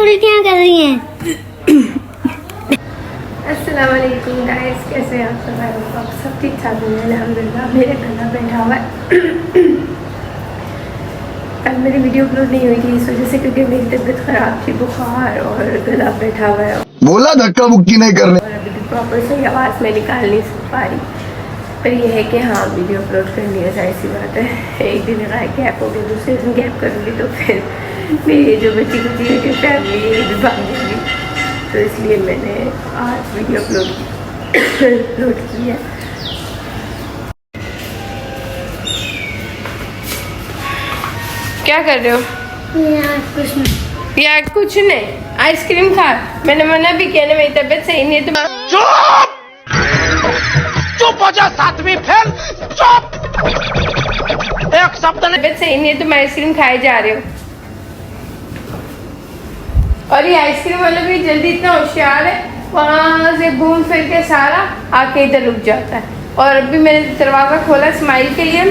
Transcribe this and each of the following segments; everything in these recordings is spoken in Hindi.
उल्टियाँ कर रही हैं। अस्सलाम वालेकुम गाइस, कैसे हैं आप सब? आप सब ठीक ठाक होंगे अल्हम्दुलिल्लाह। मेरे गला बैठा हुआ है। कल मेरी वीडियो अपलोड नहीं हुई थी इस वजह से, क्योंकि मेरी तबीयत ख़राब थी, बुखार और गला बैठा हुआ है। बोला धक्का मुक्की नहीं करने। और अभी भी प्रॉपर सही आवाज़ में निकाल नहीं पा रही, पर यह है कि हाँ वीडियो अपलोड करनी है, जाहिर सी बात है। एक दिन का गैप हो गया, दूसरे दिन गैप करूँगी तो फिर मेरी जो बच्ची कुची है फैमिली भाग जाएगी, तो इसलिए मैंने आज वीडियो अपलोड की है। क्या कर रहे हो? यार कुछ नहीं, आइसक्रीम खा। मैंने मना भी किया ना, मेरी तबीयत सही नहीं है। तुम चुप हो जा, सातवीं फेल। चुप, एक शब्द नहीं। तबीयत सही नहीं है, तुम आइसक्रीम खाए जा रहे हो। और ये आइसक्रीम वाला भी जल्दी इतना होशियार है, वहां से घूम फिर के सारा आके इधर रुक जाता है। और अभी मैंने दरवाज़ा खोला स्माइल के लिए,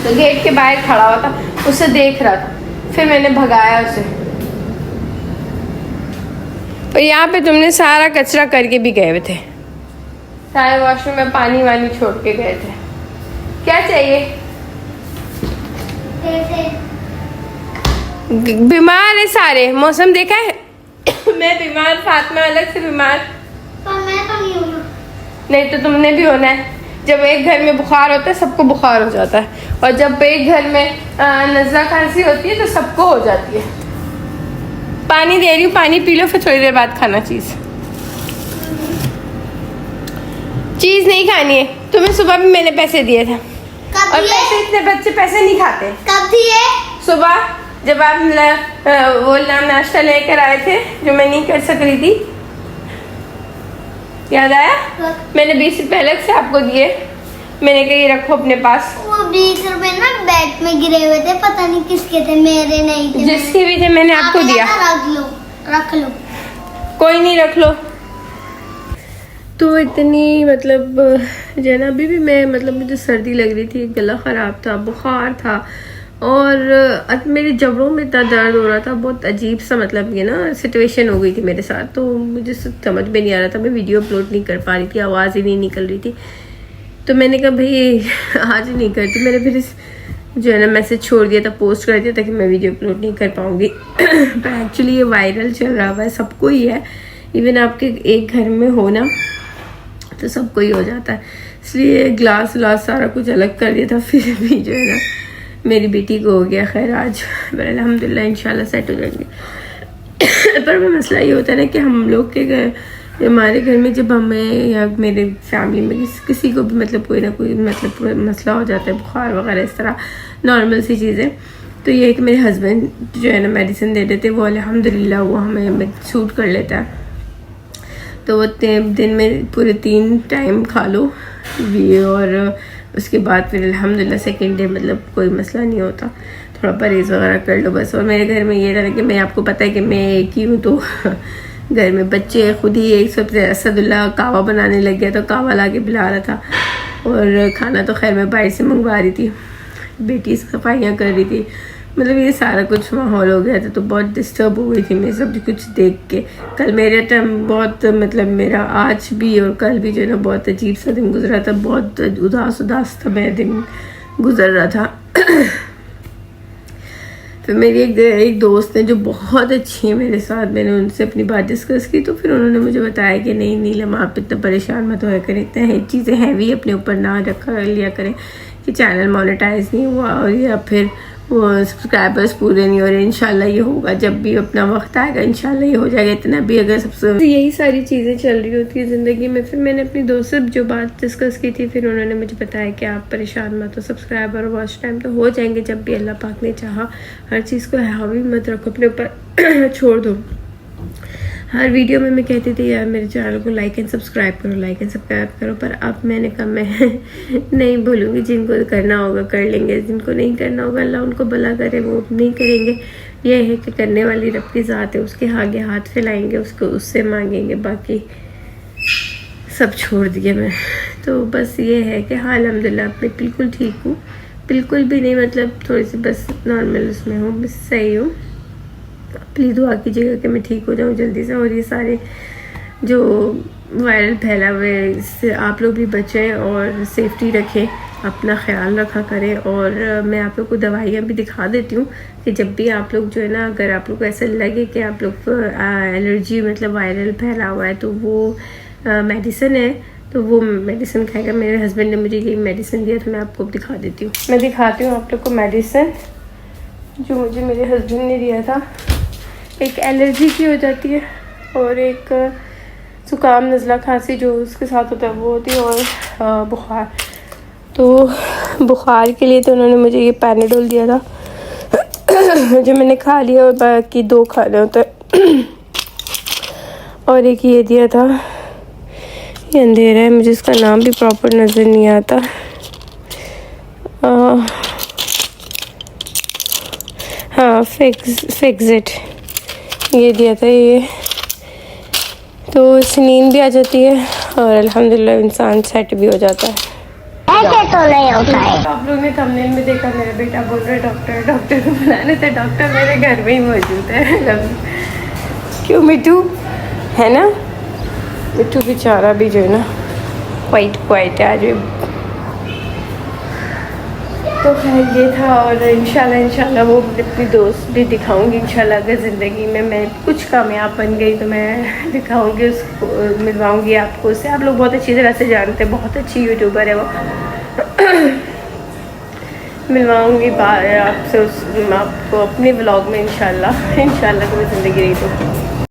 तो गेट के बाहर खड़ा हुआ था, उसे देख रहा था, फिर मैंने भगाया उसे। और यहाँ पे तुमने सारा कचरा करके भी गए हुए थे, सारे वॉशरूम में पानी वानी छोड़ के गए थे। क्या चाहिए? बीमार है सारे, मौसम देखा है। मैं बीमार, फातिमा अलग से बीमार। तो मैं तो नहीं हूँ ना। नहीं तो तुमने भी होना है। जब एक घर में बुखार होता है सबको बुखार हो जाता है, और जब एक घर में नज़ला खांसी होती है तो सबको हो जाती है। पानी दे रही हूँ, पानी पी लो, फिर थोड़ी देर बाद खाना चीज़ नहीं खानी है। तुम्हें सुबह भी मैंने पैसे दिए थे, और पैसे इतने बच्चे पैसे नहीं खाते। कब दिए? सुबह जब आप वो नाश्ता लेकर आए थे जो मैं नहीं कर सक रही थी, याद आया? मैंने 20 रुपए अलग से आपको दिए, मैंने कहा ये रखो अपने पास। वो 20 रुपए ना बैग में गिरे हुए थे, पता नहीं किसके थे, मेरे नहीं थे। जिसके भी थे मैंने आपको दिया। रख लो। कोई नहीं, रख लो। तो इतनी मतलब जो है ना, अभी भी मैं मतलब मुझे सर्दी लग रही थी, गला ख़राब था, बुखार था, और मेरे जबड़ों में इतना दर्द हो रहा था, बहुत अजीब सा मतलब ये ना सिचुएशन हो गई थी मेरे साथ। तो मुझे समझ में नहीं आ रहा था, मैं वीडियो अपलोड नहीं कर पा रही थी, आवाज़ ही नहीं निकल रही थी। तो मैंने कहा भाई आज नहीं करती। मैंने फिर जो है ना मैसेज छोड़ दिया था, पोस्ट कर दिया था कि मैं वीडियो अपलोड नहीं कर पाऊँगी। पर एक्चुअली ये वायरल चल रहा हुआ है, सबको ही है। इवन आपके एक घर में हो ना तो सबको ही हो जाता है, इसलिए ग्लास सारा कुछ अलग कर दिया था। फिर भी जो है ना मेरी बेटी को हो गया खैर आज, पर अल्हम्दुलिल्लाह इंशाल्लाह सेट हो जाएंगे। पर वो मसला ये होता है ना कि हम लोग के घर, हमारे घर में जब हमें या मेरे फैमिली में किसी को भी मतलब कोई ना कोई मतलब मसला हो जाता है, बुखार वगैरह इस तरह नॉर्मल सी चीज़ें, तो ये है कि मेरे हस्बैंड जो है ना मेडिसिन दे देते, वो अल्हम्दुलिल्लाह वो हमें सूट कर लेता है। तो वो दिन में पूरे 3 टाइम खा लो भी, और उसके बाद फिर अल्हम्दुलिल्लाह सेकेंड डे मतलब कोई मसला नहीं होता, थोड़ा परहेज़ वगैरह कर लो बस। और मेरे घर में ये था कि मैं, आपको पता है कि मैं एक ही हूँ, तो घर में बच्चे खुद ही एक सबसे असदुल्ला कावा बनाने लग गया, तो कावा ला के पिला रहा था। और खाना तो खैर मैं बाहर से मंगवा रही थी, बेटी सफाइयाँ कर रही थी, मतलब ये सारा कुछ माहौल हो गया था। तो बहुत डिस्टर्ब हो गई थी मैं सब कुछ देख के। कल मेरे टाइम बहुत मतलब मेरा आज भी और कल भी जो है ना बहुत अजीब सा दिन गुजरा था, बहुत उदास था मेरा दिन गुजर रहा था। फिर मेरी एक दोस्त है जो बहुत अच्छी है मेरे साथ, मैंने उनसे अपनी बात डिस्कस की, तो फिर उन्होंने मुझे बताया कि नहीं नीलम आप इतना परेशान मत होया करें, इतना चीज़ें हैवी अपने ऊपर ना रखा लिया करें कि चैनल मोनेटाइज नहीं हुआ और या फिर वो सब्सक्राइबर्स पूरे नहीं हो रहे। इंशाल्लाह ये होगा, जब भी अपना वक्त आएगा इंशाल्लाह ये हो जाएगा। इतना भी अगर सबसे तो यही सारी चीज़ें चल रही होती है ज़िंदगी में। फिर मैंने अपनी दोस्त से जो बात डिस्कस की थी, फिर उन्होंने मुझे बताया कि आप परेशान मत हो, सब्सक्राइबर और वॉच टाइम तो हो जाएंगे जब भी अल्लाह पाक ने चाहा। हर चीज़ को हावी मत रखो, अपने ऊपर छोड़ दो। हर वीडियो में मैं कहती थी यार मेरे चैनल को लाइक एंड सब्सक्राइब करो, लाइक एंड सब्सक्राइब करो, पर अब मैंने कहा मैं नहीं बोलूँगी। जिनको करना होगा कर लेंगे, जिनको नहीं करना होगा अल्लाह उनको भला करे, वो नहीं करेंगे। यह है कि करने वाली रब की ज़ात है, उसके आगे हाथ फैलाएंगे, उसको उससे मांगेंगे, बाकी सब छोड़ दिया मैं। तो बस ये है कि हाँ अल्हम्दुलिल्लाह मैं बिल्कुल ठीक हूँ, बिल्कुल भी नहीं मतलब थोड़ी सी बस नॉर्मल उसमें हूँ, बस सही हूँ। प्लीज़ दुआ कीजिएगा कि मैं ठीक हो जाऊँ जल्दी से, और ये सारे जो वायरल फैला हुआ है इससे आप लोग भी बचें और सेफ्टी रखें, अपना ख्याल रखा करें। और मैं आप लोग को दवाइयाँ भी दिखा देती हूँ कि जब भी आप लोग जो है ना, अगर आप लोग को ऐसा लगे कि आप लोग को एलर्जी मतलब वायरल फैला हुआ है, तो वो मेडिसिन है, तो वो मेडिसिन खाएगा। मेरे हस्बैंड ने मुझे ये मेडिसिन दिया, तो मैं आपको दिखा देती हूँ। मैं दिखाती हूँ आप लोग को मेडिसिन जो मुझे मेरे हस्बैंड ने दिया था। एक एलर्जी की हो जाती है और एक ज़ुकाम नज़ला खांसी जो उसके साथ होता है वो होती है, और बुखार। तो बुखार के लिए तो उन्होंने मुझे ये पैनाडोल दिया था जो मैंने खा लिया, और बाकी 2 खाने होते हैं। और एक ये दिया था, ये अंधेरा है, मुझे इसका नाम भी प्रॉपर नज़र नहीं आता। हाँ, फिक्सिट ये दिया था। ये तो इससे नींद भी आ जाती है और अल्हम्दुलिल्लाह इंसान सेट भी हो जाता है। ऐसे तो नहीं होता है। आप लोगों ने थंबनेल में देखा, मेरा बेटा बोल रहा है डॉक्टर को बुलाने, तो डॉक्टर मेरे घर में ही मौजूद है। क्यों मिट्टू है ना, मिट्टू बेचारा भी जो है ना क्वाइट है आज। तो खैर ये था, और इंशाल्लाह वो अपनी दोस्त भी दिखाऊंगी इंशाल्लाह। अगर ज़िंदगी में मैं कुछ कामयाब बन गई तो मैं दिखाऊंगी उसको, मिलवाऊंगी आपको उससे। आप लोग बहुत अच्छी तरह से जानते हैं, बहुत अच्छी यूट्यूबर है वो। मिलवाऊंगी आपसे आपको अपने व्लॉग में इंशाल्लाह कभी ज़िंदगी रही तो।